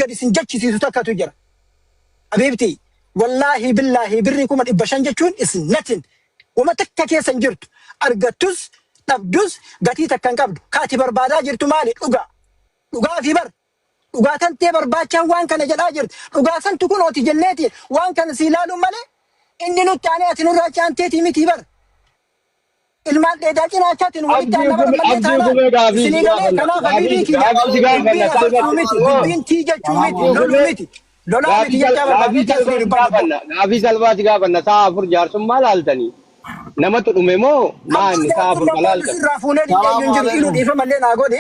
قد سنجتشي سوتاكا تجرى حبيبتي والله بالله بريكم الإبشان جتشون إسنتن وما تكتكي سنجرت أرقتوس تبدوس قتي تكن قبل كاتب بربادا جرتو مالي uga fi bar uga tante barbaacha waan kana jala jirtu uga san tukun oti jannati waan kana silalu male inni nu taane atinu raachante timiti bar ilmaan dheedaa cinaachatin walitti nama malee taana sinigale kana habibi ki binti jechumiti lolumiti lolumiti gaafi salbaati gaafanna saa afur jaarsummaa laaltanii namatu dhume moo maani saa afur laaltan raafune dhiyeen jiru ilu dhiifa malee naa godhe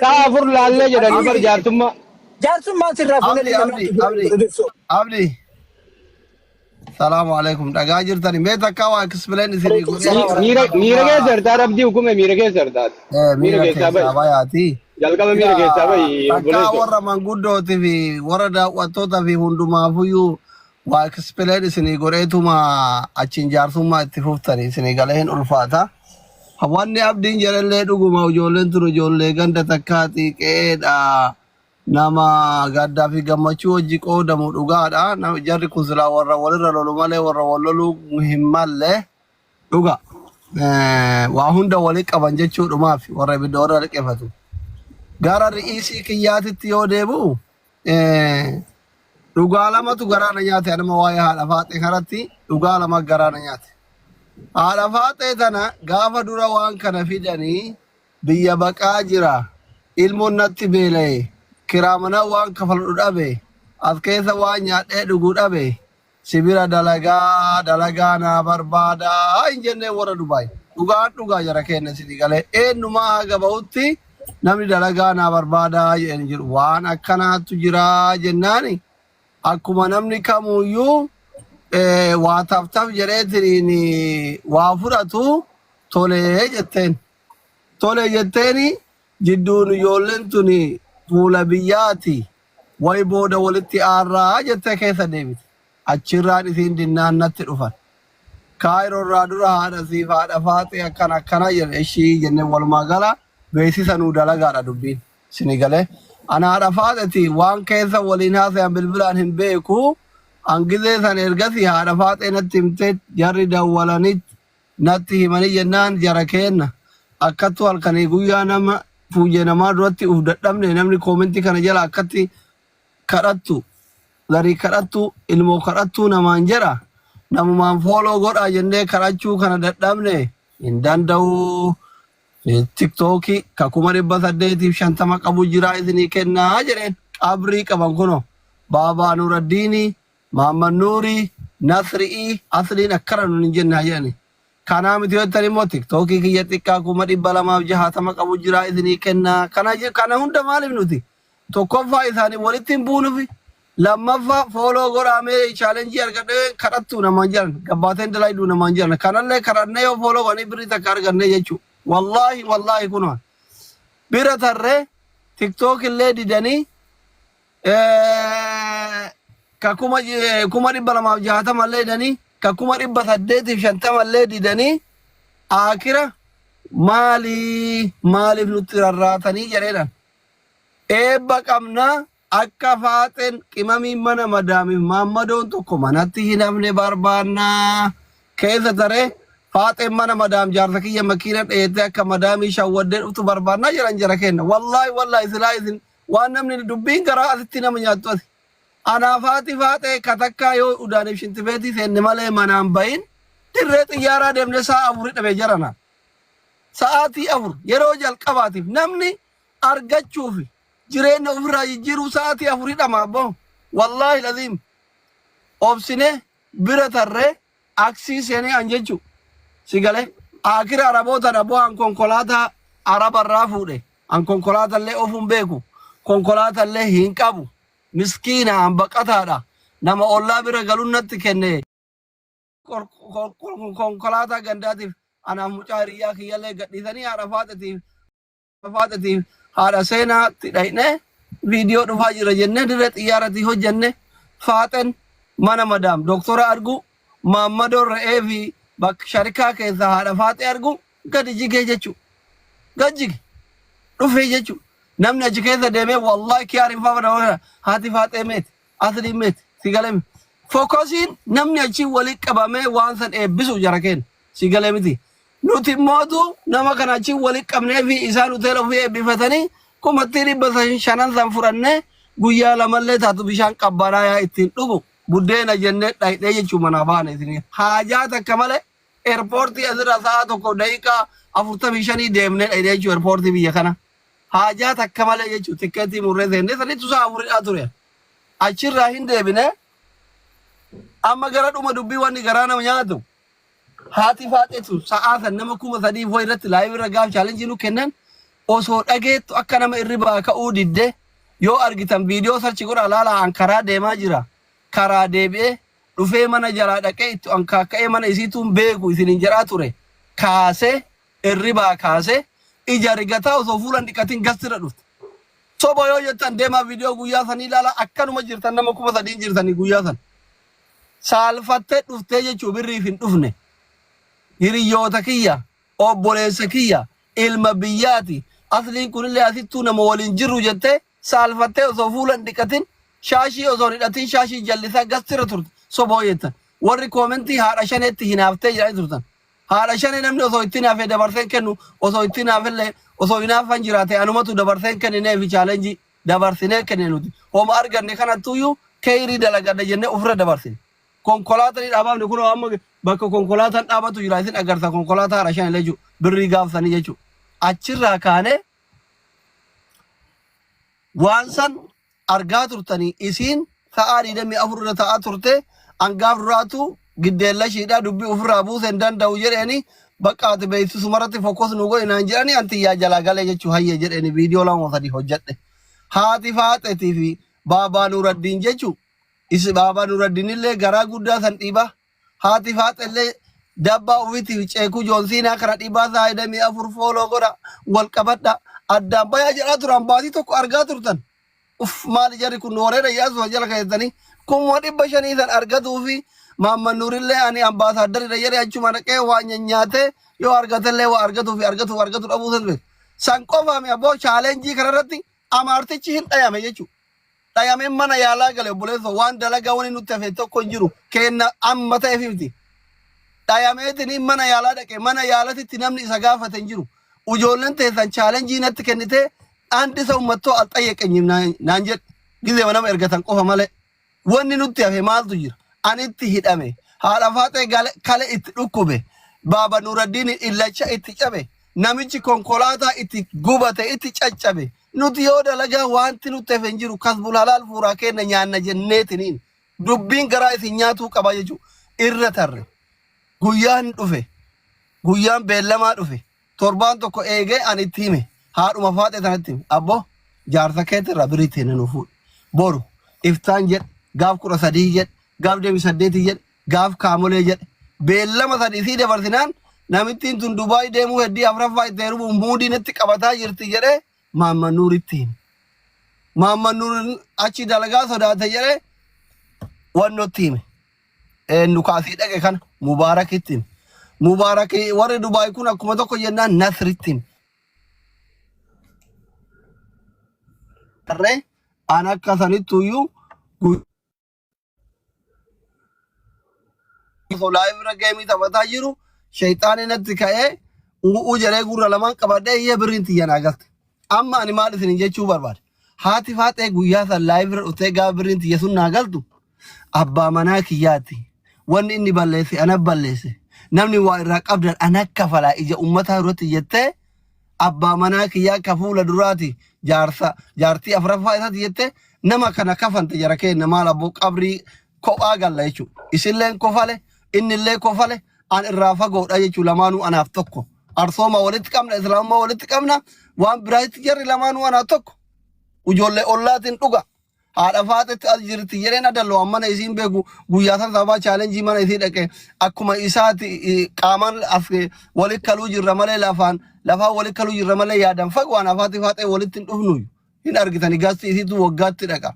saa afur laallee jedhanii bar jaarsummaa sirraafune abdi Assalamu alaikum. Daga jirtani me takawa explain isini ko. Mira ke sardar abdi hukume mira ke sardar. Mira ke sabayati. Jalka mira ke sabay. Takawa warra manguddo tivi warra da watota fi hunduma fuyu wa explain isini goretuma achin jarsuma ittifuftani isini galen ulfata. Hawanni abdin jarelle duguma ujolen turu jolle ganda takati qeda nama gadda fi gammachu wajji qoodamu dhugaadha nama jarri kun sila warra walirra lolu malee warra wallolu muhimmalle dhuga waa hunda wali qaban jechuudhumaaf warra ibidda warra liqeeffatu gara ri'isii kiyyaatitti yoo deebu dhugaa lamatu garaana nyaate anama waa'ee haadha faaxee kanatti dhugaa lama garaana nyaate haadha faaxee tana gaafa dura waan kana fidanii biyya baqaa jira ilmoon natti beela'e kiramana waan kafalu dhabe as keessa waan nyaadhee dhuguu dhabe sibira dalagaa na barbaada hin jenne warra Dubaay dhugaa jara kenna sidi galee eenyumaa haga bahutti namni dalagaa na barbaada jedhanii jiru waan akkanaatu jira jennaani akkuma namni kamuyyuu waa taftaaf jedheetiin waa fudhatu tolee jetteeni jidduun ijoolleen tuni fuula biyyaati way booda walitti aarraa jettee keessa deebite achirraan isiin dinnaan natti dhufan kaayirorraa dura haadha siif haadha faaxee akkana jedhe ishii jenne walumaa gala beeksisa nuu dalagaadha dubbiin sini galee ana haadha faaxeeti waan keessa waliin haasayan bilbilaan hin beeku hangizee san ergasii haadha faaxee natti himtee jarri dawwalanii natti himanii jennaan jara kenna akkattu halkanii guyyaa nama fuuje namaa duratti uf dadhabne namni koomenti kana jala akkatti kadhattu garii kadhattu ilmoo kadhattu namaan jira namumaan fooloo godhaa jennee kadhachuu kana dadhabne hin danda'u tiktookii ka 850 qabu jira isinii kennaa jedheen qabrii qaban kuno baabaa nuraddiini mahammad nuurii nasri'ii asliin akkana nun hin jennaa jedhani kana miti yottani mo tiktoki kiyya xiqqaa 260 qabu jira isinii kennaa kana hunda maaliif nuti tokkoffaa isaanii walitti hin buunufi lammaffaa fooloo godhamee chaalenjii argadhee kadhattu namaan jiran gabbaateen dalayduu namaan jiran kanallee kadhannee yoo fooloo godhanii birrii takka argannee jechuu wallaahi kunoo bira tarree tiktok illee didanii ka 260 illee didanii ka 850 illee didanii akira maaliif nutti rarraatanii jedheedhan eebba qabna akka faaxeen qimamii mana madaamiif maammadoon tokko manatti hin hafne barbaannaa keessa taree faaxeen mana madaam jaarsa kiyya makiina dheete akka madaamii shawwaddee dhuftu barbaannaa jedhan jara kenna wallaahi silaa isin waan namni dubbiin garaa asitti nama nyaattu ati anaafaati faaxee katakkaa yoo udaaniif shintifeetii seenne malee manaan bahin dirree xiyyaaraa deemne sa'a 4 dhabee jarana sa'aatii 4 yeroo jalqabaatiif namni argachuufi jireenya ofirraa jijjiiruu sa'aatii 4 dhama abbo wallaahi laziim obsine bira tarree aksii seenee anjechu sigale akira araboota dhaboo an konkolaataa arabarraa fuudhe an konkolaatallee ofuun beeku konkolaatallee hin qabu miskiina an baqataadha nama ollaa bira galunnatti kenne konkolaataa gandaatiif anaaf mucaa hiriyaa kiyyallee gadhiisanii haadha faaxatiif haadha seenaatti dhayne viidiyoo dhufaa jira jenne dirree xiyyaaratii hojjenne faaxen mana madaam doktora argu maammadoo re'ee fi bakka sharikaa keessa haadha faaxee argu gadi jigee jechuu gad jige dhufee jechuu namni achi keessa deemee wallahi kiyaarin fa'a haati faaxee meeti asli meeti sigalemi fokosiin namni achi walitti qabamee waan san eebbisu jara kenna sigalemiti nuti mootu nama kana achi walitti qabnee fi isaan hoteela ofii eebbifatanii kumatti 500 san fudhannee guyyaa lamallee taatu bishaan qabbanaa ittiin dhugu buddeena jennee dhayidhee jechuu manaa baane isin haajaa takka malee eerpoortii asirra sa'a tokko daqiiqaa 45 deemnee dhayidhee jechuu eerpoortii biyya kana haajaa takka malee jechuu tikkeetii murree seennee sanitti sa'a afuridhaa ture achirraa hin deebine amma gara dhuma dubbii wanni garaa nama nyaatu haati faaxetu sa'aa san nama 3,000 foo irratti laayivii irra gaaf chaalenjii nu kennan osoo dhageettu akka nama irribaa ka'uu didde yoo argitan viidiyoo sarchi godha laala an karaa deemaa jira karaa deebi'ee dhufee mana jalaa dhaqee itti an kaakka'ee mana isiituun beeku isinin jedhaa ture kaasee irribaa kaasee ija rigataa osoo fuulan dhiqatiin gastira dhufte soba yoo jettan deemaa viidiyoo guyyaa sanii laala akkanuma jirtan nama 3,000 jirtanii guyyaa san saalfattee dhuftee jechuu birriif hin dhufne hiriyyoota kiyya obboleessa kiyya ilma biyyaati asliin kunillee asittuu nama waliin jirru jettee saalfattee osoo fuulan dhiqatin shaashii osoo hidhatin shaashii jallisaa gastira turte soboo jettan warri koomentii haadha shaneetti hinaaftee jedhanii turtan haadha shanee namni osoo itti naafee dabarseen kennu osoo itti naafellee osoo hinaafan jiraate anumatu dabarseen kenninee fi chaalenjii dabarsinee kenne nuti hooma arganne kanattuyyuu keeyirii dalagadha jennee ofirra dabarsine konkolaataan dhaabaafne kun amma bakka konkolaataan dhaabatu jira isin agarta konkolaataa haadha shanee lejuu birrii gaafsanii jechuu achirraa kaanee waan san argaa turtanii isiin sa'aa 24 irra ta'aa turte angaaf duraatu giddeella shiidhaa dubbii ofirraa buusee hin danda'u jedheeni bakka ati beeksisu maratti fokkos nu godhe naan jedhanii anti yaa jalaa galee jechuu hayye jedheeni viidiyoo 2-3 hojjedhe haati faaxetii fi baabaa nuuraddiin jechuu isi baabaa nuuraddiin illee garaa guddaa san dhiibaa haati faaxellee dabbaa ofiitiif ceekuu joonsiinaa kana dhiibaa saa 24 fooloo godha wal qabadha addaan bayaa jedhaa turan baatii tokko argaa turtan maali jarri kun nooreedha yaasuma jala keessanii kuma 500 san argatuu fi Maamman Nuurillee ani ambaasaaddariidha jedhee achuma dhaqee waa nyaatee yoo argatellee waa argatu dhabuu san beeku. San qofaame abboo chaalenjii kanarratti amaartichi hin dhayame jechuudha. Dhayameen mana yaalaa gale obboleessa waan dalagaa wani nutti hafe tokko hin jiru kenna amma ta'eef miti. Dhayameetiin mana yaalaa dhaqe mana yaalatitti namni isa gaafate hin jiru. Ijoolleen teessan chaalenjii natti kennitee andi isa uummattoo al xayyeqeenyiif naan jedhe gizee nama ergatan qofa malee wanni nutti hafe maaltu jira. Anitti hidhame haadha faaxee kale itti dhukkube baaba Nuuraddiin illacha itti cabe namichi konkolaataa itti gubate itti caccabe nuti yoo dalagaa wanti nutti hafe hin jiru kasbul halaal fuuraa kenna nyaanna jenneetiniin dubbiin garaa isin nyaatuu qaba jechuudha irra tarre guyyaan dhufe guyyaan beellamaa dhufe torbaan tokko eegee ani itti hime haadhuma faaxee sanatti hime abbo jaarsa keetirra biriitti hin nufuudhe boru iftaan jedhe gaaf 13 jedhe gaaf 8 jedhe gaaf kaamolee jedhe beellama sadii sii dabarsinaan namittiin tun Dubaay deemuu heddii afraffaa itti heerumu muudii itti qabataa jirti jedhee Maamman Nuuritti hime. Maamman Nuur achi dalagaa sodaate jedhee wannotti hime. Nukaasii dhaqe kana Mubaarakitti hime. Mubaarakii warri Dubaay kun akkuma tokko jennaan Nasritti hime. Tarree an akka sanittuyyuu live irra geemii taphataa jiru shayxaanii natti ka'ee ujaree gurra lamaan qabadhee iyyee birriin xiyyanaa galte. Amma ani maal isin jechuu barbaade haati faaxee guyyaa san live irra dhuftee gaafa birriin xiyya sun naa galtu abbaa manaa kiyyaatti wanni inni balleesse ana balleesse namni waa irraa qabdan ana kafalaa ija ummataa irratti jettee abbaa manaa kiyyaa ka fuula duraati jaartii afraffaa isaati jettee nama kana kafante jara kenna maal abboo qabrii kophaa galla jechuudha. Isilleen kofale innillee kofale an irraa fagoodha jechuudha lamaanuu anaaf tokko. Arsooma walitti qabna islaamummaa walitti qabna waan biraatti jarri lamaanuu anaaf tokko. Ijoollee ollaatiin dhuga. Haadha faaxetti as jirti jedheen adalloo ammana isiin beeku guyyaa san sababa chaalenjii mana isii dhaqe akkuma isaati qaamaan af walitti kaluu jirra malee lafaan walitti kaluu jirra malee yaadan fagwaan afaati faaxee walitti hin dhufnu hin argitani gaasti isiitu waggaatti dhaqa.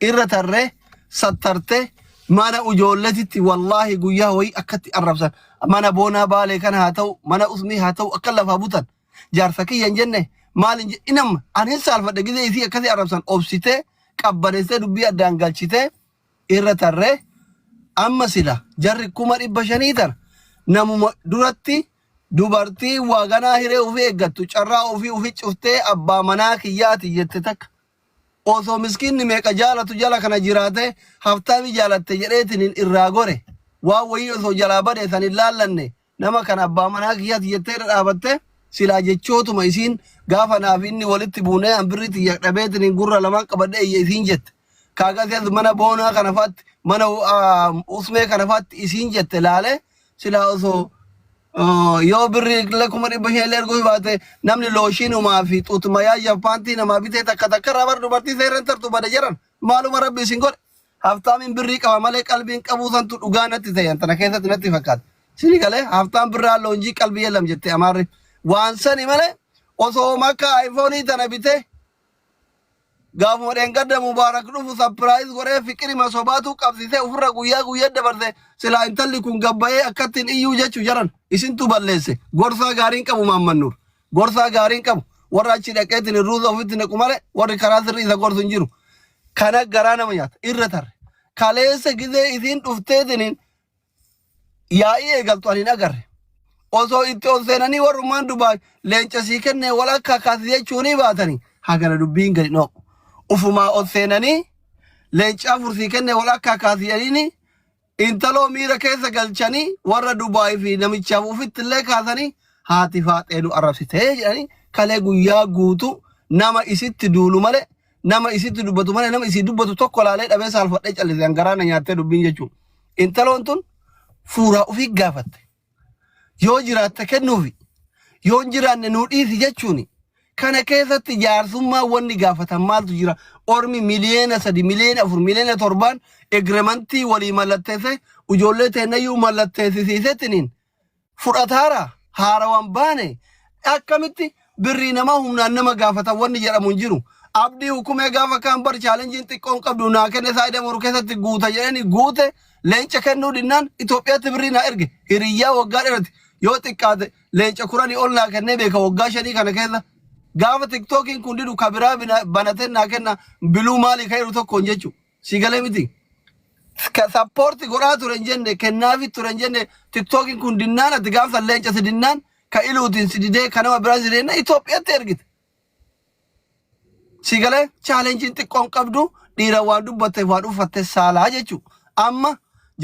Irra tarree sattartee mana ijoolleetitti wallaahi guyyaa wayii akkatti arrabsan mana boonaa baalee kana haa ta'u mana usmii haa ta'u akka lafaa butan jaarsa kiyyan jenne maalin inam anin saalfadhe gizee isii akkasii arrabsan obsitee qabbaneessee dubbii addaan galchitee irra tarree amma sila jarri 500 tana namuma duratti dubartii waa ganaa hiree ofii eeggattu carraa ofii cuftee abbaa manaa kiyyaati jette takka osoo miskiinni meeqa jaalatu jala kana jiraate haftaami jaalatte jedheetiin irraa gore waa wayii osoo jalaa badee san hin laallanne nama kana abbaa manaa kiyyaati jettee irra dhaabatte silaa jechootuma isiin gaafa naaf inni walitti buunee hambirritti dhabeetiin gurra lamaan qabadhee isiin jette kaagasias mana boonaa kana faatti mana usmee kana faatti isiin jette laale silaa osoo yoo birri lakuma 500 erguu baate namni looshiinumaa fi xuutmayaa japaantii namaa bitee takka rabar dubartii seeraan tartu bada jiran maaluma rabbi isin godhe haftaamiin birrii qaba malee qalbiin qabuu santu dhugaa natti ta'e tana keessatti natti fakkaata sini galee haftaan birraa loonjii qalbii yelam jette amaarri waan sani malee osoo makka iPhone tana bitee gaafuma dhengadda mubaarak dhufu surprise godhee fiqirima sobaatu qabsisee ofirra guyyaa dabarse silaa intalli kun gabbayee akkattiin iyyuu jechuu jaran isintu balleesse gorsaa gaariin qabu maammannuur gorsaa gaariin qabu warra achi dhaqeetiin ruuza ofitti naqu malee warri karaa sirrii isa gorsu hin jiru kana garaa nama nyaata irra tarre kaleessa gizee isiin dhufteetiniin yaa'ii eegaltu ani hin agarre osoo itti ol seenanii warrummaan Dubaay leenca sii kennee walakkaa kaasi jechuunii baatanii hagana dubbiin gadi dhooqu ufumaa ol seenanii leenca afursii kennee walakkaa kaasiyanii intaloo miira keessa galchanii warra Dubaay fi namichaaf ufitti illee kaasanii haati faaxeenu arrabsitee jedhanii kalee guyyaa guutu nama isitti duulu malee nama isitti dubbatu malee nama isii dubbatu tokko laalee dhabee saalfadhee callisee garaana nyaattee dubbiin jechuun intaloon tun fuuraa ofii gaafatte yoo jiraatte kennuufi yoo hin jiraanne nuu dhiisi jechuuni kana keessatti jaarsummaa wanni gaafatan maaltu jira ormi miliyoona 3 miliyoona 4 miliyoona 7 egremantii walii mallatteesse ijoollee teennayyuu mallatteessisiisettiniin fudhataara haarawaan baane akkamitti birrii nama humnaan nama gaafatan wanni jedhamu hin jiru abdii hukumee gaafa kaan bar chaalenjiin xiqqoon qabdu naa kenne saayida moruu keessatti guuta jedhanii guute leenca kennuu dinnaan Itoophiyaatti birrii naa erge hiriyyaa waggaa dheerati yoo xiqqaate leenca 10 ol naa kennee beeka waggaa 5 kana keessa gaafa tiktokiin kun didu kabiraa banateen naa kenna biluu maalii kairu tokkoon jechu si galee miti sappoorti godhaa ture hin jenne kennaafi ture hin jenne tiktokiin kun dinnaan ati gaafa leenca si dinnaan ka iluutiin si didee ka nama biraa si didee Itoophiyaatti ergite si galee chaalenjiin xiqqoon qabdu dhiira waan dubbatteef waan uffatte saalaa jechu amma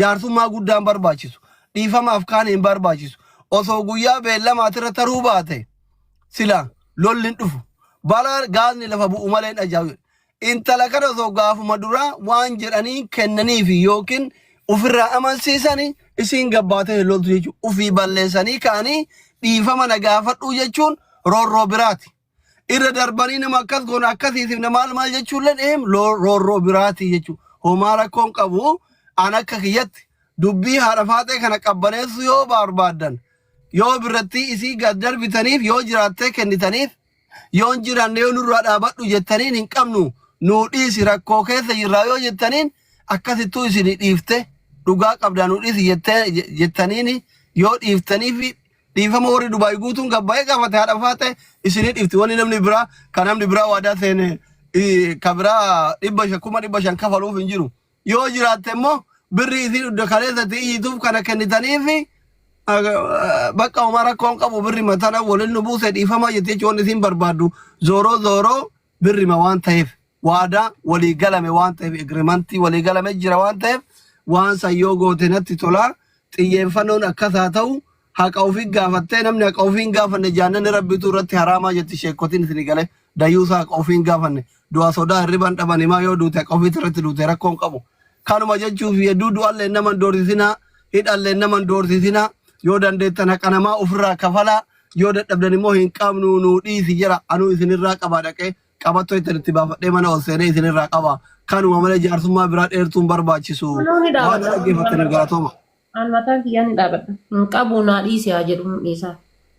jaarsummaa guddaan barbaachisu dhiifamaaf kaan hin barbaachisu osoo guyyaa beellamaatirra taruu baate silaa lollin dhufu bala gaasni lafa bu'u maleen ajaa'iba intala kana osoo gaafuma duraa waan jedhanii kennaniifi yookiin ofirraa amansiisanii isiin gabbaatee loltu jechuudha ofii balleessanii ka'anii dhiifama na gaafadhu jechuun roorroo biraati irra darbanii nama akkas goona akkasiisiif nama maal jechuullee roorroo biraati jechuudha homaa rakkoon qabu an akka kiyyatti dubbii haadha faaxee kana qabbaneessu yoo barbaaddan yoo birratti isii gad darbitaniif yoo jiraattee kennitaniif yoo jiraanne yoo nurraa dhaabadhu jettaniin hin qabnu nuu dhiisi rakkoo keessa jirraa yoo jettaniin akkasittuu isin dhiifte dhugaa qabdaa nuu dhiisi jettaniin yoo dhiiftaniif dhiifama warri Dubaay guutuun gabbaa'ee gaafate haadha faaxee isinii dhiifti wanni namni biraa kan namni biraa waadaa seene ka biraa 500 kafaluuf hin jiru yoo jiraatte immoo birri isin hunda kaleessatti iyyituuf kana kennitaniif bakka Umar rakkoon qabu birri matana waliin nu buuse dhiifama jettee jechuun isin barbaaddu zooroo birrima waan ta'eef waadaa walii galame waan ta'eef agreementii walii galame jira waan ta'eef waan sayyoo goote natti tola xiyyeeffannoon akkasaa ta'u haqa ofii gaafattee namni haqa ofii hin gaafanne jaannani rabbitu irratti haraamaa jetti sheekotiin isin galee dayyuusaa haqa ofii hin gaafanne du'a sodaa hirriban dhaban himaa yoo duute haqa ofii irratti duute rakkoon qabu kanuma jechuuf hedduu du'allee naman doorsisinaa hidhallee naman doorsisinaa yoo dandeettan haqa namaa ofirraa kafalaa yoo dadhabdan immoo hin qabnu nuu dhiisi jira anuu isinirraa qabaa dhaqee qabattoo itti baafadhee mana ol seenee isinirraa qabaa kanuma malee jaarsummaa biraa dheertuun barbaachisu waan dhaggeeffattan gaatooma. An mataan kiyyaan hin dhaabadha. Hin qabu naa dhiisi haa jedhu dhiisaa.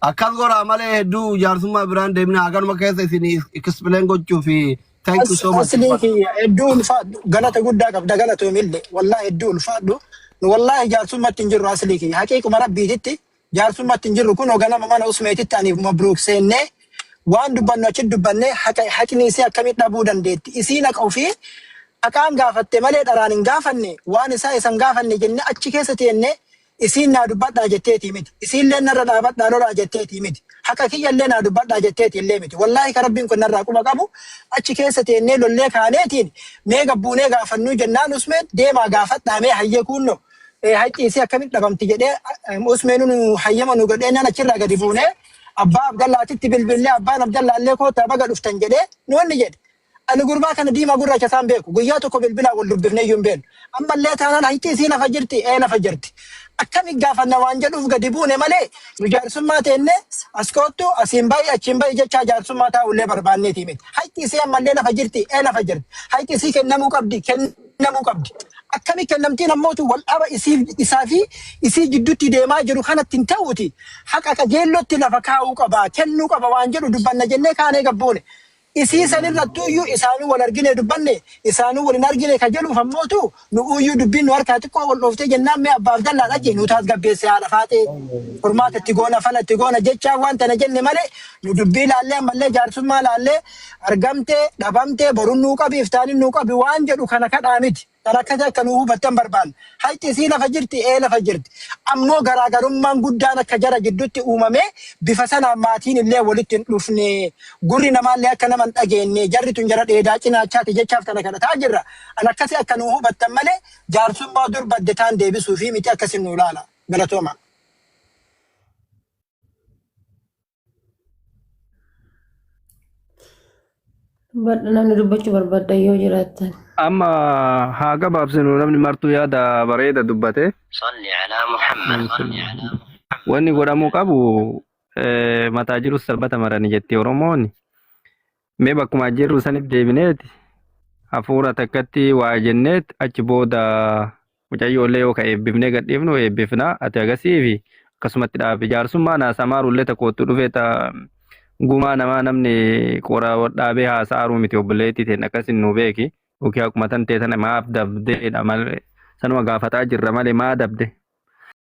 Akkas goraa malee hedduu jaarsummaa biraan deemna haganuma keessa isin explain gochuu fi thank you so much. Asli hedduu ulfaadhu galata guddaa qabda galatoomillee wallahi hedduu ulfaadhu wallahi jaarsummaatti hin jirru asli kiyya haqiiquma rabbiititti jaarsummaatti hin jirru kun ganama mana usmeetitti aniif mabruuk seennee waan dubbannu achi dubbanne haqni isii akkamitti dhabuu dandeetti isiin haqa ofii haqaan gaafatte malee dharaan hin gaafanne waan isaa isan gaafanne jenne achi keessa teenne isiin naa dubbadhaa jetteetii miti isiillee narra dhaabadhaa lolaa jetteetii miti haqa kiyyallee naa dubbadhaa jetteetii illee miti wallaahi ka rabbiin kun narraa quba qabu achi keessa teennee lollee kaaneetiin mee gabbuunee gaafannuu jennaan usmeen deemaa gaafadhaa mee hayyee kuunno haqqi isii akkamitti dhabamti jedhee usmeenuun hayyama nu godheenyaan achirraa gadi buunee abbaa abdallaatitti bilbillee abbaan abdallaallee kootaa baga dhuftan jedhee nuunni jedhe ani gurbaa kana diimaa gurraacha isaan beeku guyyaa tokko bilbilaa wal dubbifnee iyyuu hin beenu ammallee taanaan haqqi isii lafa jirti lafa jirti akkami gaafanna waan jedhuuf gadi buune malee nu jaarsummaa teenne as koottu asiin bayi achiin bayi jechaa jaarsummaa taa'ullee barbaanneeti miti haqqi isii ammallee lafa jirti lafa jirti haqqi isii kennamuu qabdi akkami kennamtiin ammootu wal dhaba isaa fi isii jidduutti deemaa jiru kanatti hin ta'uuti haqa qajeellotti lafa kaa'uu qaba kennuu qaba waan jedhu dubbanna jennee kaanee gabbuune isii sanirrattuu iyyuu isaanuu wal argine dubbanne isaanuu wal hin argine ka jedhuuf ammootu nu uyyuu dubbiin nu harkaa xiqqoo wal dhooftee jennaan mee abbaaf dallaa dhaqee nu taas gabbeesse haadha faatee furmaata itti goona fala itti goona jechaa waan tana jenne malee nu dubbii laallee ammallee jaarsummaa laallee argamtee dhabamtee boruun nuu qabi iftaanin nuu qabi waan jedhu kana kadhaa miti. Kan akkasii akka nuu hubattan barbaanna. Haqqi isii lafa jirti lafa jirti. Ammoo garaagarummaan guddaan akka jara jidduutti uumamee bifa sanaan maatiin illee walitti hin dhufne gurri namaallee akka nama hin dhageenye jarri tun jara dheedaa cinaachaati jechaaf tana kadhataa jirra. An akkasii akka nuu hubattan malee jaarsummaa dur badde taan deebisuu fi miti akkasiin nuu laala. Galatooma. Namni dubbachuu barbaadda yoo jiraattan. Amma haa gabaabsinu namni martuu yaada bareeda dubbate. Wanni godhamuu qabu mataa jirus salphata marani jetti Oromoon. Mee bakkuma jirru sanitti deebineeti hafuura takkatti waa jenneet achi booda mucayyoolee yoo ka eebbifnee gadhiifnu eebbifna ati agasiifi akkasumatti dhaabe jaarsummaa naasamaaruullee takkoottu dhufee gumaa namaa namni qora dhaabee haasa'aaruu miti obboleettii ta'e akkasin nu beeki. Yookiin akkuma tan ta'e sana maaf dabdeedha malee sanuma gaafataa jirra malee maa dabde.